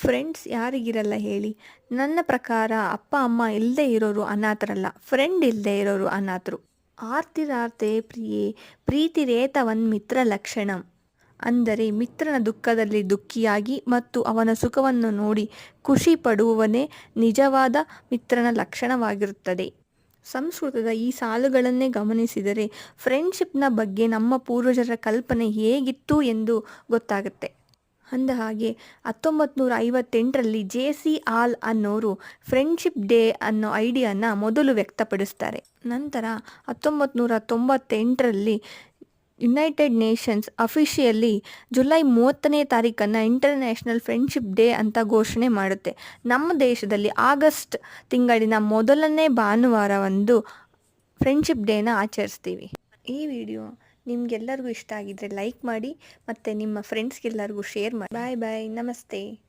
Friends ಯಾರಿಗಿರಲ್ಲ ಹೇಳಿ. ನನ್ನ ಪ್ರಕಾರ ಅಪ್ಪ ಅಮ್ಮ ಇಲ್ಲದೆ ಇರೋರು ಅನಾಥರಲ್ಲ, ಫ್ರೆಂಡ್ ಇಲ್ಲದೆ ಇರೋರು ಅನಾಥರು. ಆರ್ತಿರಾರ್ತೆ ಪ್ರಿಯೆ ಪ್ರೀತಿರೇತವನ್ ಮಿತ್ರ ಲಕ್ಷಣಂ. ಅಂದರೆ ಮಿತ್ರನ ದುಃಖದಲ್ಲಿ ದುಃಖಿಯಾಗಿ ಮತ್ತು ಅವನ ಸುಖವನ್ನು ನೋಡಿ ಖುಷಿ ಪಡುವವನೇ ನಿಜವಾದ ಮಿತ್ರನ ಲಕ್ಷಣವಾಗಿರುತ್ತದೆ. ಸಂಸ್ಕೃತದ ಈ ಸಾಲುಗಳನ್ನೇ ಗಮನಿಸಿದರೆ ಫ್ರೆಂಡ್ಶಿಪ್ನ ಬಗ್ಗೆ ನಮ್ಮ ಪೂರ್ವಜರ ಕಲ್ಪನೆ ಹೇಗಿತ್ತು ಎಂದು ಗೊತ್ತಾಗುತ್ತೆ. ಅಂದಹಾಗೆ 1958ರಲ್ಲಿ ಜೆ.ಸಿ. ಆಲ್ ಅನ್ನೋರು ಫ್ರೆಂಡ್ಶಿಪ್ ಡೇ ಅನ್ನೋ ಐಡಿಯಾನ ಮೊದಲು ವ್ಯಕ್ತಪಡಿಸ್ತಾರೆ. ನಂತರ 1998ರಲ್ಲಿ ಯುನೈಟೆಡ್ ನೇಷನ್ಸ್ ಅಫಿಷಿಯಲಿ ಜುಲೈ 30ನೇ ತಾರೀಕನ್ನು ಇಂಟರ್ನ್ಯಾಷನಲ್ ಫ್ರೆಂಡ್ಶಿಪ್ ಡೇ ಅಂತ ಘೋಷಣೆ ಮಾಡುತ್ತೆ. ನಮ್ಮ ದೇಶದಲ್ಲಿ ಆಗಸ್ಟ್ ತಿಂಗಳಿನ ಮೊದಲನೇ ಭಾನುವಾರವಂದು ಫ್ರೆಂಡ್ಶಿಪ್ ಡೇನ ಆಚರಿಸ್ತೀವಿ. ಈ ವಿಡಿಯೋ ನಿಮಗೆಲ್ಲರಿಗೂ ಇಷ್ಟ ಆಗಿದ್ರೆ ಲೈಕ್ ಮಾಡಿ ಮತ್ತು ನಿಮ್ಮ ಫ್ರೆಂಡ್ಸ್ಗೆಲ್ಲರಿಗೂ ಶೇರ್ ಮಾಡಿ. ಬಾಯ್ ಬಾಯ್, ನಮಸ್ತೆ.